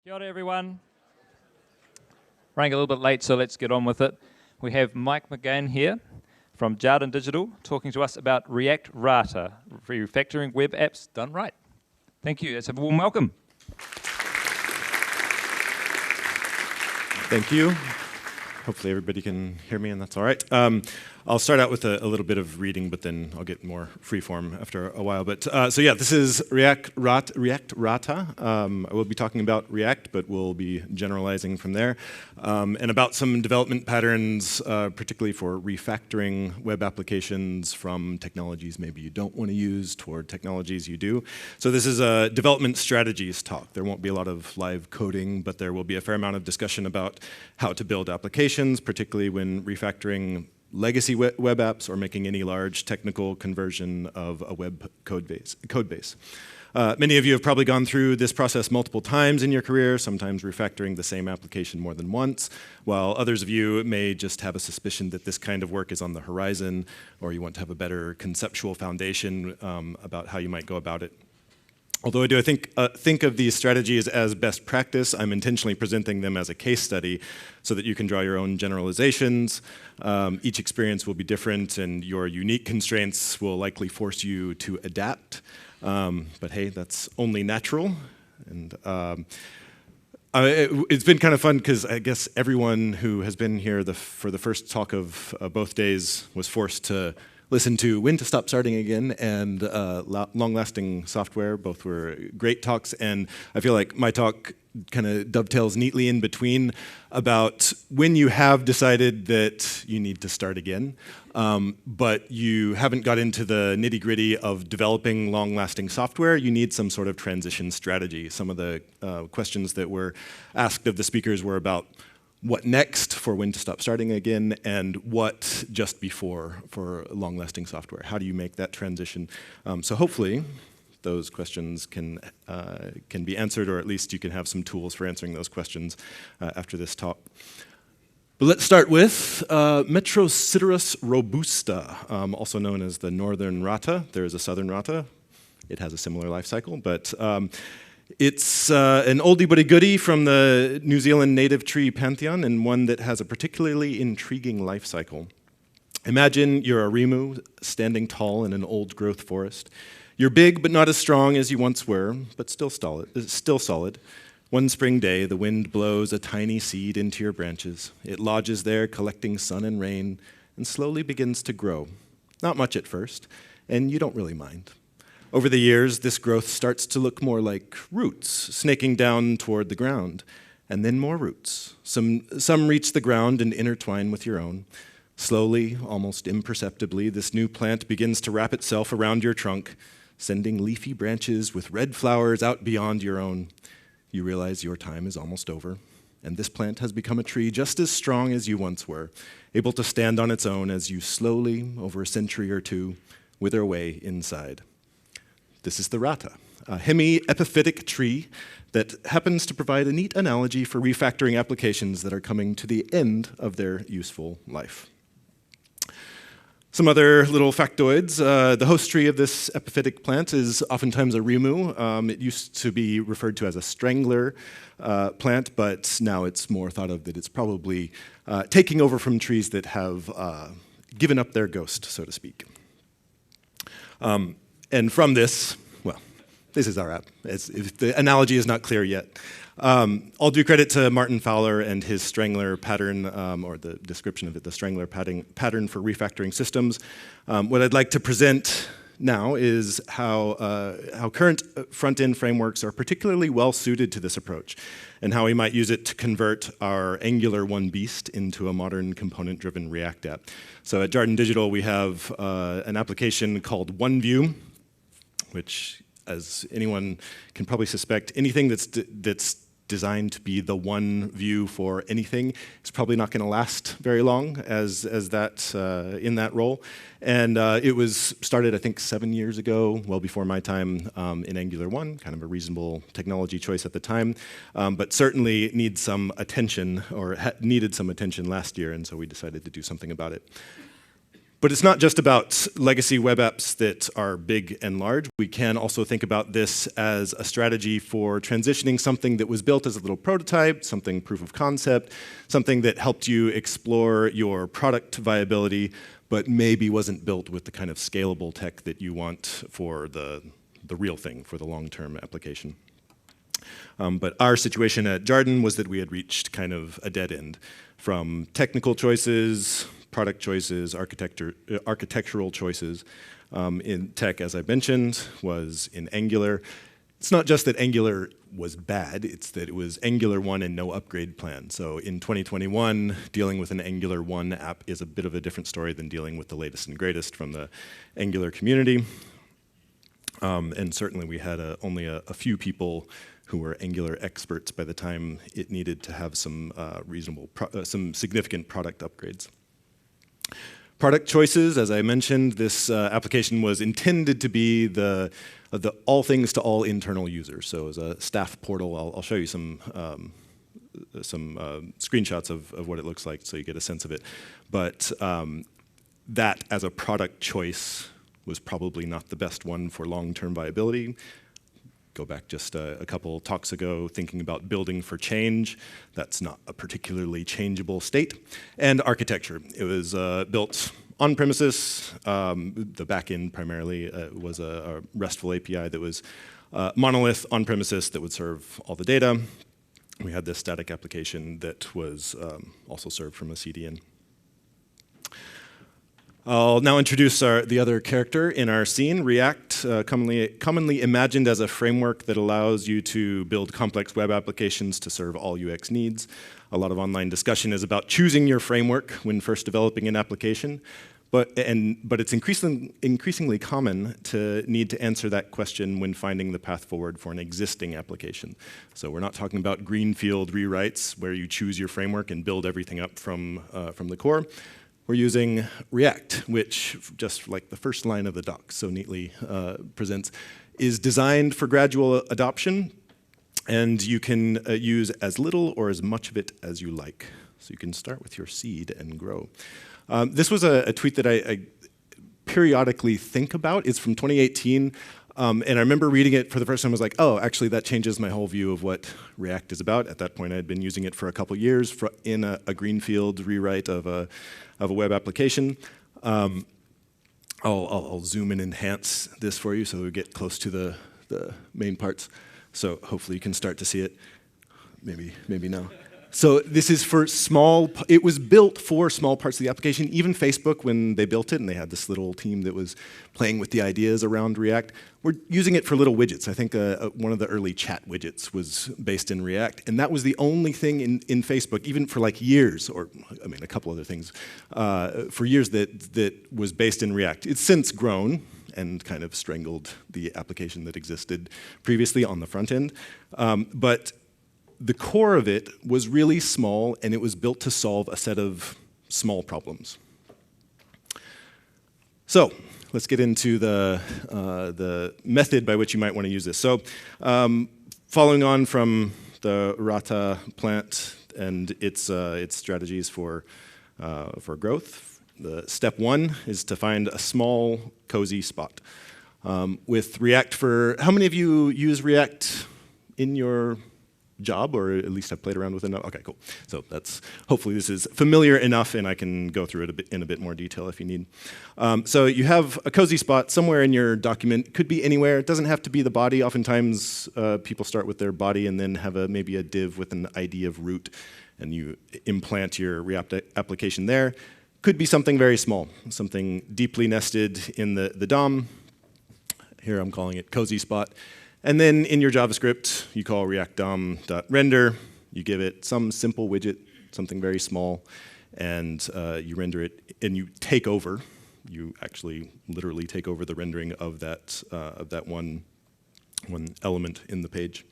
Kia ora, everyone. Running a little bit late, so let's get on with it. We have McGahan here from Jarden Digital talking to us about React Rātā, refactoring web apps done right. Thank you. Let's have a warm welcome. Thank you. Hopefully everybody can hear me, and that's all right. I'll start out with a little bit of reading, but then I'll get more freeform after a while. But so yeah, this is React Rātā. I will be talking about React, but we'll be generalizing from there, and about some development patterns, particularly for refactoring web applications from technologies maybe you don't want to use toward technologies you do. So this is a development strategies talk. There won't be a lot of live coding, but there will be a fair amount of discussion about how to build applications, particularly when refactoring legacy web apps or making any large technical conversion of a web code base. Many of you have probably gone through this process multiple times in your career, sometimes refactoring the same application more than once, while others of you may just have a suspicion that this kind of work is on the horizon, or you want to have a better conceptual foundation about how you might go about it. Although I do think of these strategies as best practice, I'm intentionally presenting them as a case study so that you can draw your own generalizations. Each experience will be different, and your unique constraints will likely force you to adapt. But hey, that's only natural. And it's been kind of fun because I guess everyone who has been here for the first talk of both days was forced to listen to When to Stop Starting Again and Long-Lasting Software. Both were great talks, and I feel like my talk kind of dovetails neatly in between about when you have decided that you need to start again, but you haven't got into the nitty-gritty of developing long-lasting software. You need some sort of transition strategy. Some of the questions that were asked of the speakers were about what next for when to stop starting again, and what just before for long-lasting software. How do you make that transition? So hopefully those questions can be answered, or at least you can have some tools for answering those questions after this talk. But let's start with Metrosideros robusta, also known as the northern rata. There is a southern rata. It has a similar life cycle, but it's an oldie but a goodie from the New Zealand native tree pantheon, and one that has a particularly intriguing life cycle. Imagine you're a rimu standing tall in an old growth forest. You're big but not as strong as you once were, but still solid. One spring day, the wind blows a tiny seed into your branches. It lodges there, collecting sun and rain, and slowly begins to grow. Not much at first, and you don't really mind. Over the years, this growth starts to look more like roots, snaking down toward the ground, and then more roots. Some reach the ground and intertwine with your own. Slowly, almost imperceptibly, this new plant begins to wrap itself around your trunk, sending leafy branches with red flowers out beyond your own. You realize your time is almost over, and this plant has become a tree just as strong as you once were, able to stand on its own as you slowly, over a century or two, wither away inside. This is the rata, a hemi-epiphytic tree that happens to provide a neat analogy for refactoring applications that are coming to the end of their useful life. Some other little factoids. The host tree of this epiphytic plant is oftentimes a rimu. It used to be referred to as a strangler plant, but now it's more thought of that it's probably taking over from trees that have given up their ghost, so to speak. And from this, well, this is our app. If the analogy is not clear yet. I'll do credit to Martin Fowler and his strangler pattern, or the description of it, the strangler pattern for refactoring systems. What I'd like to present now is how current front-end frameworks are particularly well suited to this approach, and how we might use it to convert our Angular 1 beast into a modern component-driven React app. So at Jarden Digital, we have an application called OneView, which, as anyone can probably suspect, anything that's designed to be the one view for anything is probably not going to last very long as that in that role. And it was started, I think, 7 years ago, well before my time, in Angular 1, kind of a reasonable technology choice at the time, but certainly needs some attention, or needed some attention last year, and so we decided to do something about it. But it's not just about legacy web apps that are big and large. We can also think about this as a strategy for transitioning something that was built as a little prototype, something proof of concept, something that helped you explore your product viability, but maybe wasn't built with the kind of scalable tech that you want for the real thing, for the long-term application. But our situation at Jarden was that we had reached kind of a dead end from technical choices, product choices, architectural choices. In tech, as I mentioned, was in Angular. It's not just that Angular was bad, it's that it was Angular 1 and no upgrade plan. So in 2021, dealing with an Angular 1 app is a bit of a different story than dealing with the latest and greatest from the Angular community. And certainly we had only a few people who were Angular experts by the time it needed to have some some significant product upgrades. Product choices, as I mentioned, this application was intended to be the all things to all internal users. So as a staff portal, I'll show you some screenshots of what it looks like so you get a sense of it. But that as a product choice was probably not the best one for long-term viability. Go back just a couple talks ago, thinking about building for change. That's not a particularly changeable state. And architecture. It was built on premises. The backend primarily was a RESTful API that was monolith on premises that would serve all the data. We had this static application that was also served from a CDN. I'll now introduce the other character in our scene, React, commonly imagined as a framework that allows you to build complex web applications to serve all UX needs. A lot of online discussion is about choosing your framework when first developing an application, but it's increasingly common to need to answer that question when finding the path forward for an existing application. So we're not talking about greenfield rewrites where you choose your framework and build everything up from the core. We're using React, which, just like the first line of the doc so neatly presents, is designed for gradual adoption, and you can use as little or as much of it as you like. So you can start with your seed and grow. This was a tweet that I periodically think about. It's from 2018. And I remember reading it for the first time. I was like, oh, actually, that changes my whole view of what React is about. At that point, I had been using it for a couple years in a greenfield rewrite of a web application. I'll zoom and enhance this for you so we get close to the main parts. So hopefully you can start to see it. Maybe now. So this is for it was built for small parts of the application. Even Facebook, when they built it, and they had this little team that was playing with the ideas around React, we're using it for little widgets. I think one of the early chat widgets was based in React, and that was the only thing in Facebook, even for like years, or I mean a couple other things, for years that was based in React. It's since grown and kind of strangled the application that existed previously on the front end. But the core of it was really small, and it was built to solve a set of small problems. So let's get into the method by which you might want to use this. So following on from the Rātā plant and its strategies for growth, the step one is to find a small, cozy spot. With React how many of you use React in your job, or at least I've played around with it enough? Okay, cool. So hopefully this is familiar enough, and I can go through it in a bit more detail if you need. So you have a cozy spot somewhere in your document. Could be anywhere. It doesn't have to be the body. Oftentimes people start with their body and then have maybe a div with an ID of root, and you implant your React application there. Could be something very small, something deeply nested in the DOM. Here I'm calling it cozy spot. And then in your JavaScript, you call React DOM.render. You give it some simple widget, something very small, and you render it, and you take over. You actually literally take over the rendering of that one element in the page.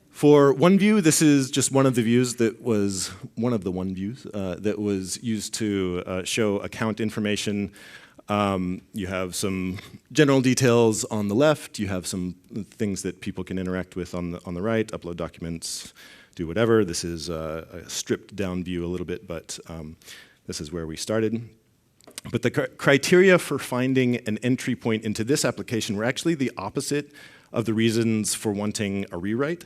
For one view, this is just one of the views that was that was used to show account information. You have some general details on the left. You have some things that people can interact with on the right, upload documents, do whatever. This is a stripped down view a little bit, but this is where we started. But the criteria for finding an entry point into this application were actually the opposite of the reasons for wanting a rewrite.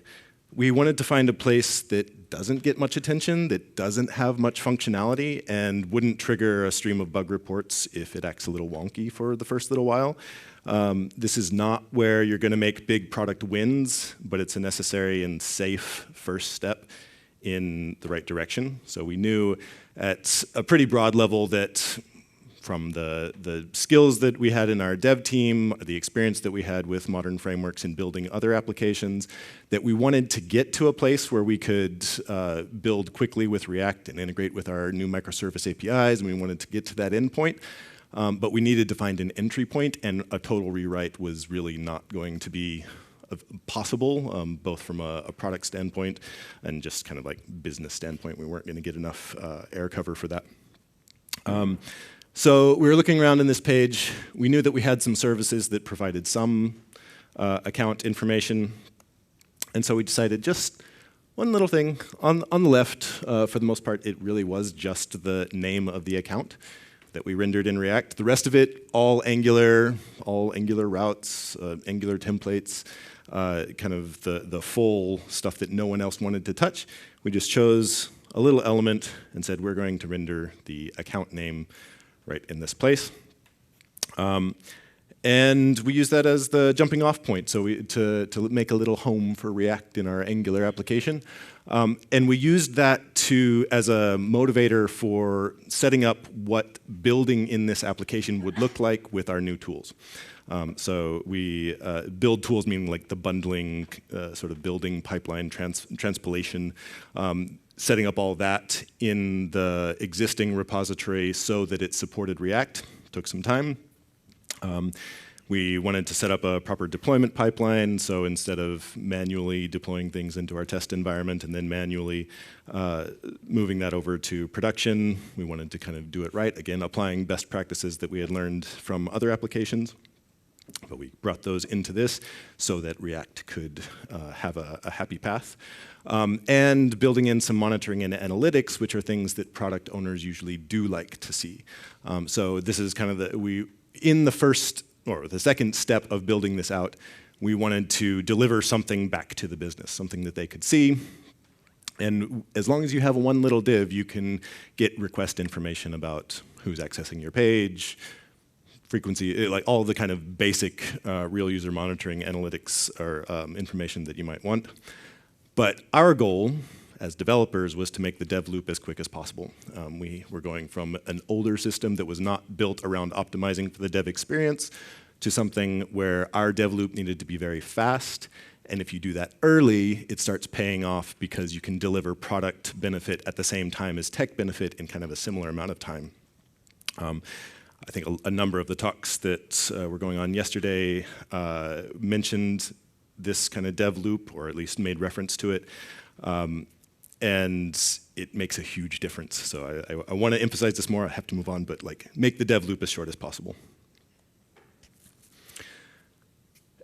We wanted to find a place that doesn't get much attention, that doesn't have much functionality, and wouldn't trigger a stream of bug reports if it acts a little wonky for the first little while. This is not where you're going to make big product wins, but it's a necessary and safe first step in the right direction. So we knew at a pretty broad level that from the skills that we had in our dev team, the experience that we had with modern frameworks in building other applications, that we wanted to get to a place where we could build quickly with React and integrate with our new microservice APIs, and we wanted to get to that endpoint. But we needed to find an entry point, and a total rewrite was really not going to be possible, both from a product standpoint and just kind of like business standpoint. We weren't going to get enough air cover for that. So we were looking around in this page. We knew that we had some services that provided some account information. And so we decided just one little thing. On the left, for the most part, it really was just the name of the account that we rendered in React. The rest of it, all Angular routes, Angular templates, kind of the full stuff that no one else wanted to touch. We just chose a little element and said we're going to render the account name right in this place. And we use that as the jumping off point, so to make a little home for React in our Angular application. And we used that as a motivator for setting up what building in this application would look like with our new tools. So we build tools, meaning like the bundling, sort of building pipeline, transpilation, setting up all that in the existing repository so that it supported React. Took some time. We wanted to set up a proper deployment pipeline, so instead of manually deploying things into our test environment and then manually moving that over to production, we wanted to kind of do it right, again, applying best practices that we had learned from other applications. But we brought those into this so that React could have a happy path. And building in some monitoring and analytics, which are things that product owners usually do like to see. So this is kind of the second step of building this out, we wanted to deliver something back to the business, something that they could see. And as long as you have one little div, you can get request information about who's accessing your page, frequency, like all the kind of basic real user monitoring analytics or information that you might want. But our goal as developers was to make the dev loop as quick as possible. We were going from an older system that was not built around optimizing for the dev experience to something where our dev loop needed to be very fast. And if you do that early, it starts paying off because you can deliver product benefit at the same time as tech benefit in kind of a similar amount of time. I think a number of the talks that were going on yesterday mentioned this kind of dev loop, or at least made reference to it. And it makes a huge difference. So I want to emphasize this more. I have to move on, but like make the dev loop as short as possible.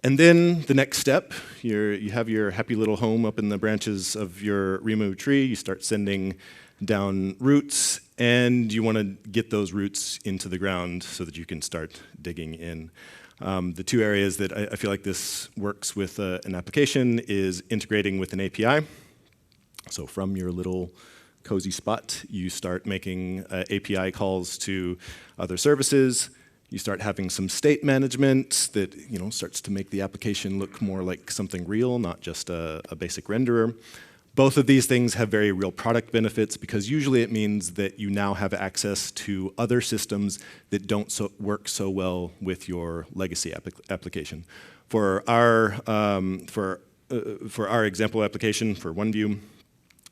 And then the next step, you have your happy little home up in the branches of your remove tree. You start sending down roots, and you want to get those roots into the ground so that you can start digging in. The two areas that I feel like this works with an application is integrating with an API. So from your little cozy spot, you start making API calls to other services. You start having some state management that starts to make the application look more like something real, not just a basic renderer. Both of these things have very real product benefits because usually it means that you now have access to other systems that don't work so well with your legacy application. For our example application for OneView,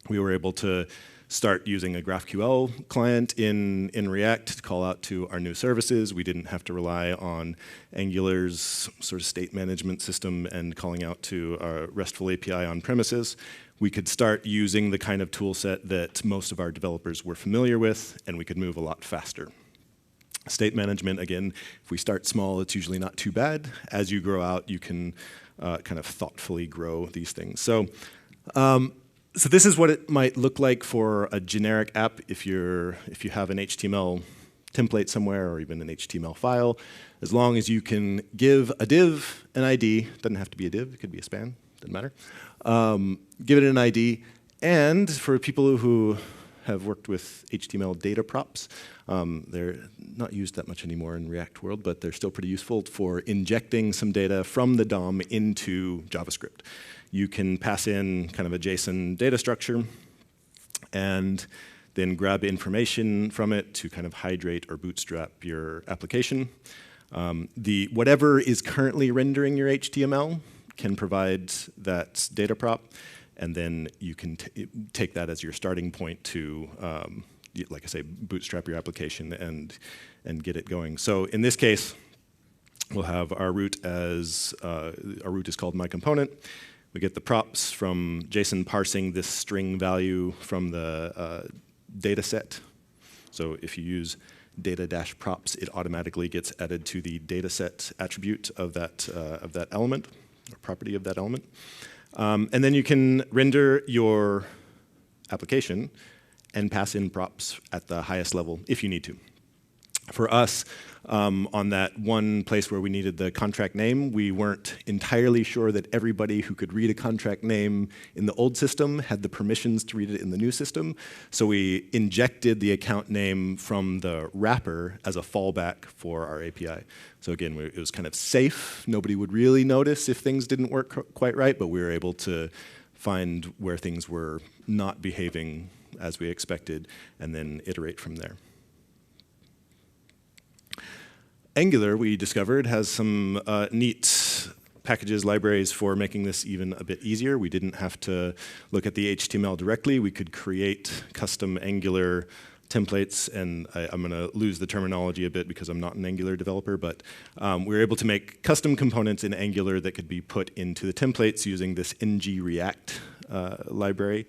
we were able to start using a GraphQL client in React to call out to our new services. We didn't have to rely on Angular's sort of state management system and calling out to our RESTful API on premises. We could start using the kind of tool set that most of our developers were familiar with, and we could move a lot faster. State management, again, if we start small, it's usually not too bad. As you grow out, you can kind of thoughtfully grow these things. So this is what it might look like for a generic app if you have an HTML template somewhere or even an HTML file, as long as you can give a div an ID, doesn't have to be a div, it could be a span, doesn't matter. Give it an ID, and for people who have worked with HTML data props, they're not used that much anymore in React world, but they're still pretty useful for injecting some data from the DOM into JavaScript. You can pass in kind of a JSON data structure and then grab information from it to kind of hydrate or bootstrap your application. Whatever is currently rendering your HTML can provide that data prop, and then you can take that as your starting point to, like I say, bootstrap your application and get it going. So in this case, we'll have our root as, our root is called myComponent. We get the props from JSON parsing this string value from the data set. So if you use data-props, it automatically gets added to the dataset attribute of that element, or property of that element. And then you can render your application and pass in props at the highest level if you need to. For us, on that one place where we needed the contract name, we weren't entirely sure that everybody who could read a contract name in the old system had the permissions to read it in the new system. So we injected the account name from the wrapper as a fallback for our API. So again, it was kind of safe. Nobody would really notice if things didn't work quite right, but we were able to find where things were not behaving as we expected and then iterate from there. Angular, we discovered, has some neat packages, libraries for making this even a bit easier. We didn't have to look at the HTML directly. We could create custom Angular templates, and I'm going to lose the terminology a bit because I'm not an Angular developer, but we were able to make custom components in Angular that could be put into the templates using this nz.js library,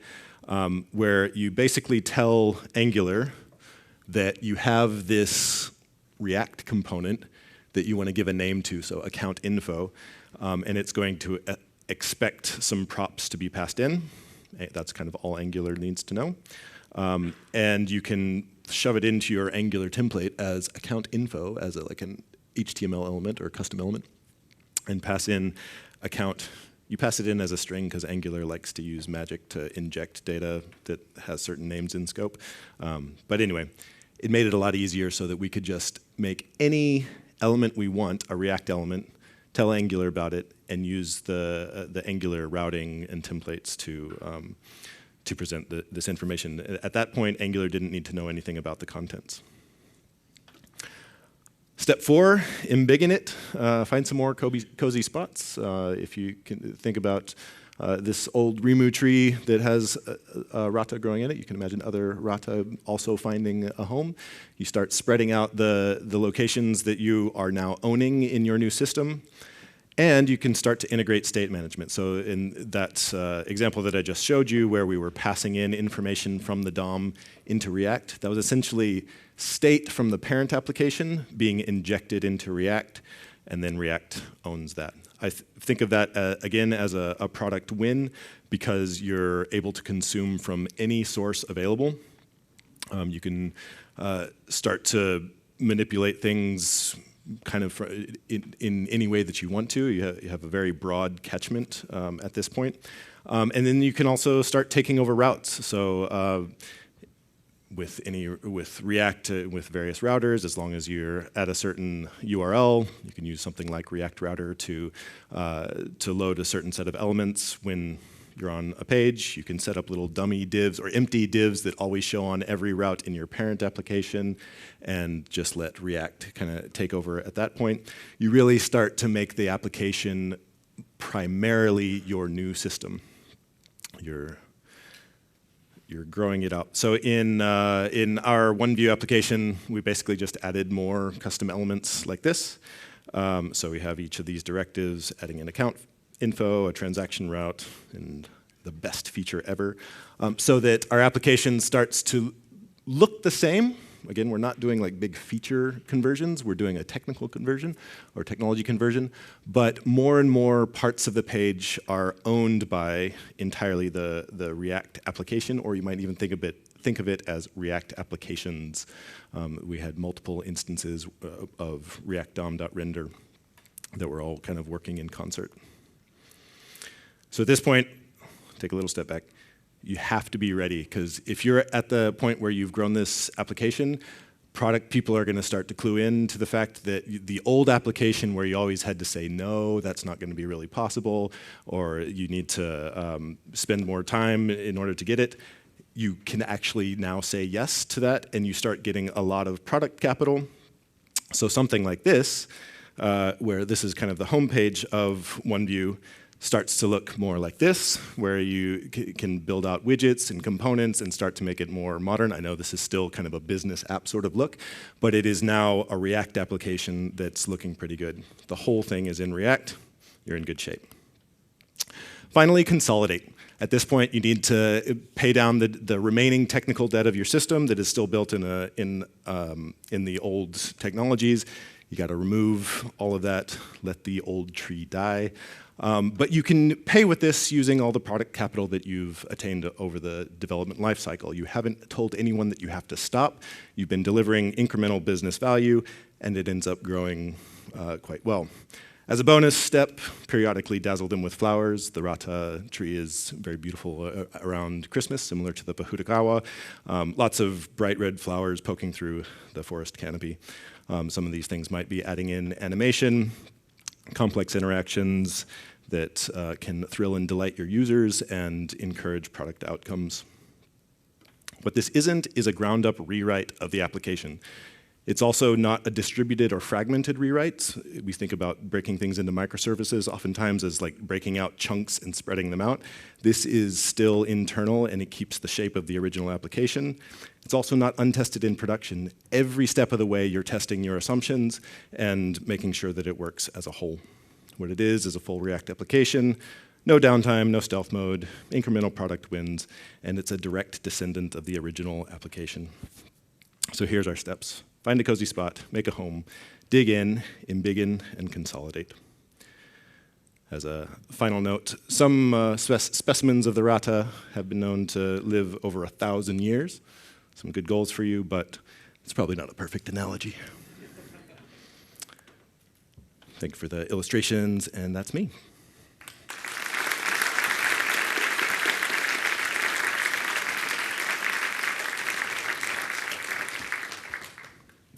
where you basically tell Angular that you have this React component that you want to give a name to, so account info, and it's going to expect some props to be passed in. That's kind of all Angular needs to know. And you can shove it into your Angular template as account info, as like an HTML element or custom element, and pass in account. You pass it in as a string because Angular likes to use magic to inject data that has certain names in scope. But anyway, it made it a lot easier so that we could just make any element we want, a React element, tell Angular about it, and use the Angular routing and templates to present this information. At that point, Angular didn't need to know anything about the contents. Step 4, embiggen it. Find some more cozy spots. If you can think about this old Rimu tree that has Rātā growing in it, you can imagine other Rātā also finding a home. You start spreading out the locations that you are now owning in your new system, and you can start to integrate state management. So in that example that I just showed you, where we were passing in information from the DOM into React, that was essentially state from the parent application being injected into React, and then React owns that. I think of that, again, as a product win because you're able to consume from any source available. You can start to manipulate things kind of in any way that you want to. You have a very broad catchment at this point. And then you can also start taking over routes. So with React, with various routers, as long as you're at a certain URL, you can use something like React Rātā to load a certain set of elements. When you're on a page, you can set up little dummy divs or empty divs that always show on every route in your parent application, and just let React kind of take over at that point. You really start to make the application primarily your new system. You're growing it up. So in our one-view application, we basically just added more custom elements like this. So we have each of these directives, adding an account info, a transaction route, and the best feature ever, so that our application starts to look the same. Again, we're not doing like big feature conversions. We're doing a technical conversion or technology conversion. But more and more parts of the page are owned by entirely the React application, or you might even think think of it as React applications. We had multiple instances of React DOM.render that were all kind of working in concert. So at this point, take a little step back. You have to be ready, because if you're at the point where you've grown this application, product people are going to start to clue in to the fact that the old application where you always had to say no, that's not going to be really possible, or you need to spend more time in order to get it, you can actually now say yes to that, and you start getting a lot of product capital. So something like this, where this is kind of the homepage of OneView, starts to look more like this, where you can build out widgets and components and start to make it more modern. I know this is still kind of a business app sort of look, but it is now a React application that's looking pretty good. The whole thing is in React. You're in good shape. Finally, consolidate. At this point, you need to pay down the remaining technical debt of your system that is still built in the old technologies. You got to remove all of that, let the old tree die. But you can pay with this using all the product capital that you've attained over the development lifecycle. You haven't told anyone that you have to stop. You've been delivering incremental business value, and it ends up growing quite well. As a bonus step, periodically dazzle them with flowers. The Rātā tree is very beautiful around Christmas, similar to the Pahutakawa. Lots of bright red flowers poking through the forest canopy. Some of these things might be adding in animation, complex interactions that can thrill and delight your users and encourage product outcomes. What this isn't is a ground-up rewrite of the application. It's also not a distributed or fragmented rewrite. We think about breaking things into microservices oftentimes as like breaking out chunks and spreading them out. This is still internal, and it keeps the shape of the original application. It's also not untested in production. Every step of the way, you're testing your assumptions and making sure that it works as a whole. What it is a full React application, no downtime, no stealth mode, incremental product wins, and it's a direct descendant of the original application. So here's our steps. Find a cozy spot, make a home, dig in, Embiggen, and consolidate. As a final note, some specimens of the Rātā have been known to live over 1,000 years. Some good goals for you, but it's probably not a perfect analogy. Thank you for the illustrations, and that's me.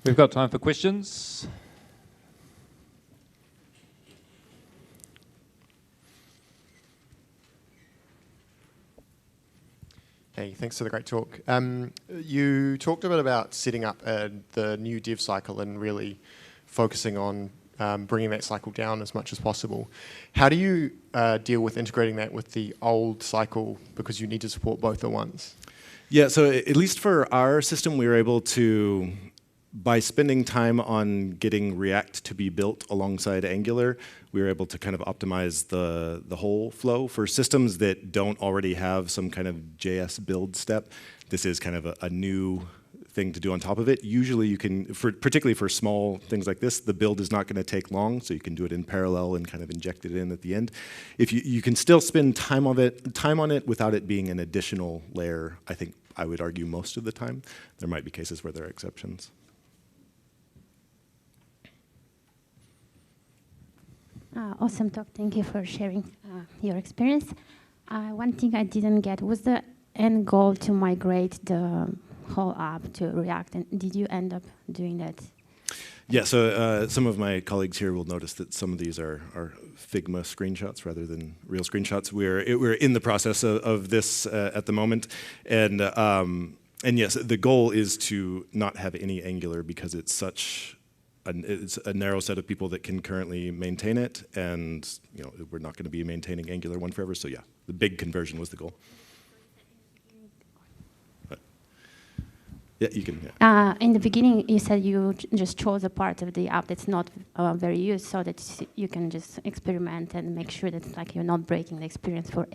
We've got time for questions. Hey, thanks for the great talk. You talked a bit about setting up the new dev cycle and really focusing on bringing that cycle down as much as possible. How do you deal with integrating that with the old cycle, because you need to support both at once? Yeah, so at least for our system, we were able to, by spending time on getting React to be built alongside Angular, we were able to kind of optimize the whole flow. For systems that don't already have some kind of JS build step, this is kind of a new thing to do on top of it. Usually you can, particularly for small things like this, the build is not going to take long, so you can do it in parallel and kind of inject it in at the end. If you can still spend time on it without it being an additional layer, I think I would argue most of the time. There might be cases where there are exceptions. Awesome talk. Thank you for sharing your experience. One thing I didn't get was the end goal to migrate the whole app to React, and did you end up doing that? Yeah, so some of my colleagues here will notice that some of these are Figma screenshots rather than real screenshots. We're in the process of this at the moment, and yes, the goal is to not have any Angular because it's such it's a narrow set of people that can currently maintain it, and we're not going to be maintaining Angular 1 forever. So yeah, the big conversion was the goal. Yeah, you can. Yeah. In the beginning, you said you just chose a part of the app that's not very used, so that you can just experiment and make sure that you're not breaking the experience for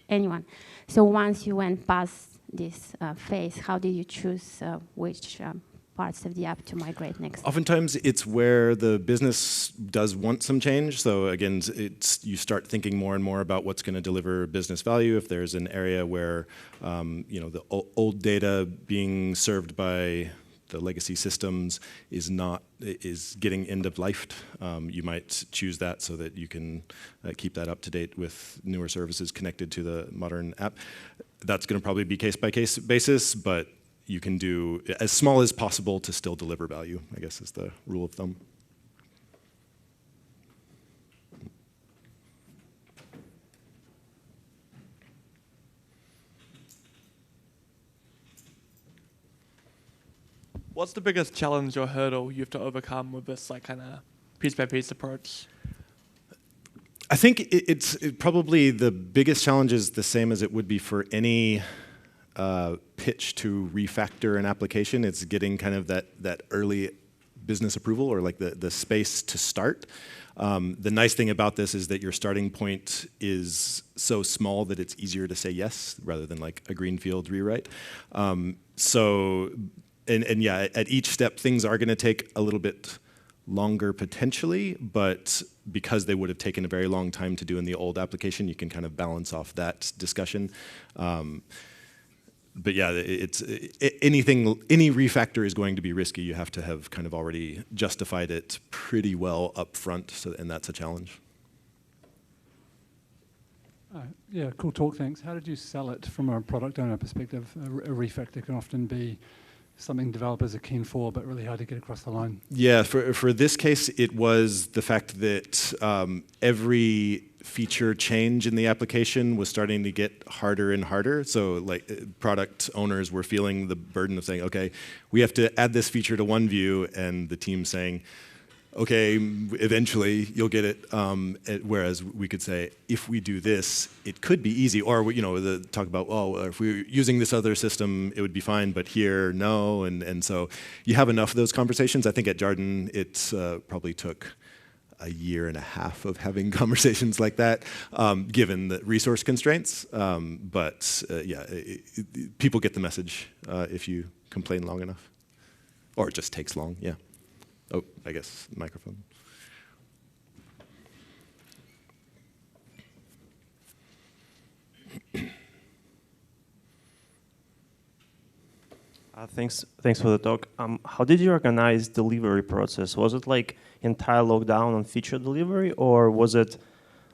anyone. So once you went past this phase, how did you choose which parts of the app to migrate next? Oftentimes, it's where the business does want some change. So again, you start thinking more and more about what's going to deliver business value. If there's an area where the old data being served by the legacy systems is getting end of life, you might choose that so that you can keep that up to date with newer services connected to the modern app. That's going to probably be case by case basis, but you can do as small as possible to still deliver value, I guess is the rule of thumb. What's the biggest challenge or hurdle you have to overcome with this kind of piece-by-piece approach? I think it's probably the biggest challenge is the same as it would be for any pitch to refactor an application. It's getting kind of that early business approval or like the space to start. The nice thing about this is that your starting point is so small that it's easier to say yes rather than like a greenfield rewrite. And yeah, at each step, things are going to take a little bit longer potentially, but because they would have taken a very long time to do in the old application, you can kind of balance off that discussion. But yeah, any refactor is going to be risky. You have to have kind of already justified it pretty well up front, and that's a challenge. Yeah, cool talk, thanks. How did you sell it from a product owner perspective? A refactor can often be something developers are keen for, but really hard to get across the line. Yeah, for this case, it was the fact that every feature change in the application was starting to get harder and harder. So like product owners were feeling the burden of saying, okay, we have to add this feature to one view, and the team saying, okay, eventually you'll get it. Whereas we could say, if we do this, it could be easy. Or talk about, oh, if we were using this other system, it would be fine, but here, no. And so you have enough of those conversations. I think at Jarden, it probably took a year and a half of having conversations like that, given the resource constraints. Yeah, people get the message if you complain long enough. Or it just takes long, yeah. Oh, I guess microphone. Thanks for the talk. How did you organize delivery process? Was it like entire lockdown on feature delivery, or was it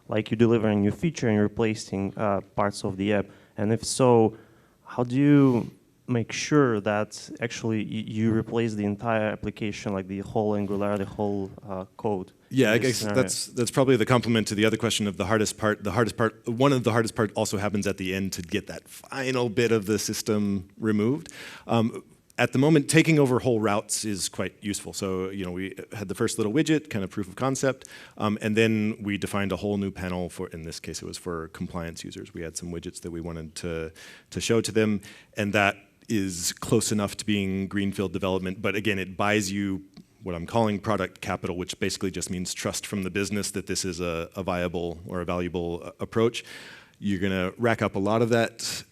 like you delivering a new feature and replacing parts of the app? And if so, how do you make sure that actually you replace the entire application, like the whole Angular, the whole code? Yeah, I guess that's probably the complement to the other question of the hardest part. One of the hardest part also happens at the end to get that final bit of the system removed. At the moment, taking over whole routes is quite useful. So we had the first little widget, kind of proof of concept, and then we defined a whole new panel for, in this case, it was for compliance users. We had some widgets that we wanted to show to them, and that is close enough to being greenfield development. But again, it buys you what I'm calling product capital, which basically just means trust from the business that this is a viable or a valuable approach. You're going to rack up a lot of that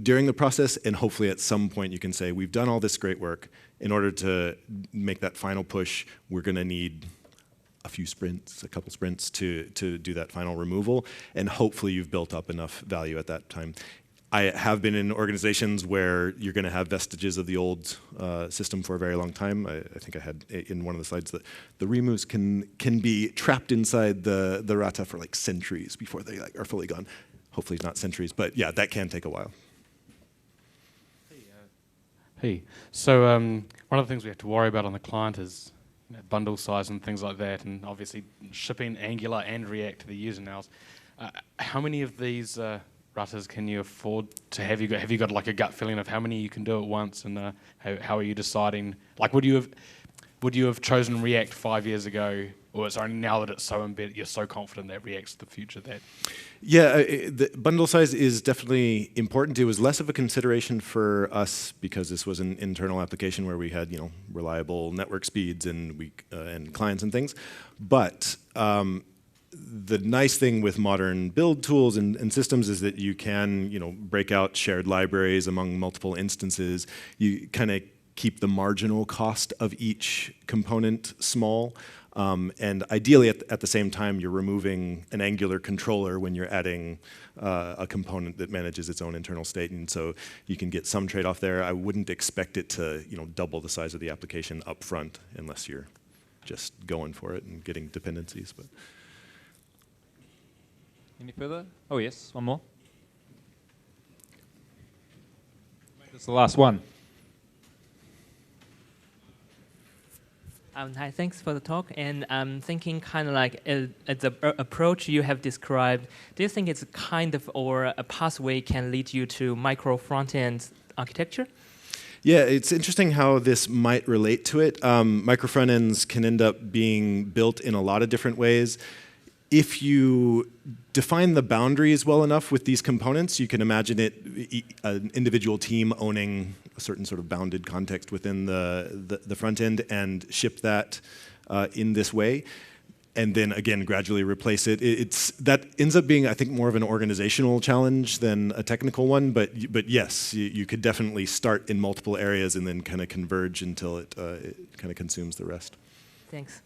during the process, and hopefully at some point you can say, we've done all this great work. In order to make that final push, we're going to need a couple sprints to do that final removal, and hopefully you've built up enough value at that time. I have been in organizations where you're going to have vestiges of the old system for a very long time. I think I had in one of the slides that the removes can be trapped inside the Rātā for like centuries before they are fully gone. Hopefully not centuries, but yeah, that can take a while. Hey, so one of the things we have to worry about on the client is bundle size and things like that, and obviously shipping Angular and React to the user now. How many of these Rātās can you afford to have? Have you got like a gut feeling of how many you can do at once, and how are you deciding? Like, would you have chosen React 5 years ago, or it's only now that it's so embedded, you're so confident that React's the future? Yeah, the bundle size is definitely important. It was less of a consideration for us because this was an internal application where we had reliable network speeds and clients and things, but. The nice thing with modern build tools and systems is that you can, break out shared libraries among multiple instances. You kind of keep the marginal cost of each component small. And ideally, at the same time, you're removing an Angular controller when you're adding a component that manages its own internal state. And so you can get some trade-off there. I wouldn't expect it to double the size of the application up front unless you're just going for it and getting dependencies. But any further? Oh, yes, one more. That's the last one. Hi, thanks for the talk. And I'm thinking kind of like the approach you have described, do you think it's kind of or a pathway can lead you to micro front-end architecture? Yeah, it's interesting how this might relate to it. Micro front ends can end up being built in a lot of different ways. If you define the boundaries well enough with these components, you can imagine an individual team owning a certain sort of bounded context within the front end and ship that in this way, and then again gradually replace it. That ends up being, I think, more of an organizational challenge than a technical one. But yes, you could definitely start in multiple areas and then kind of converge until it kind of consumes the rest. Thanks.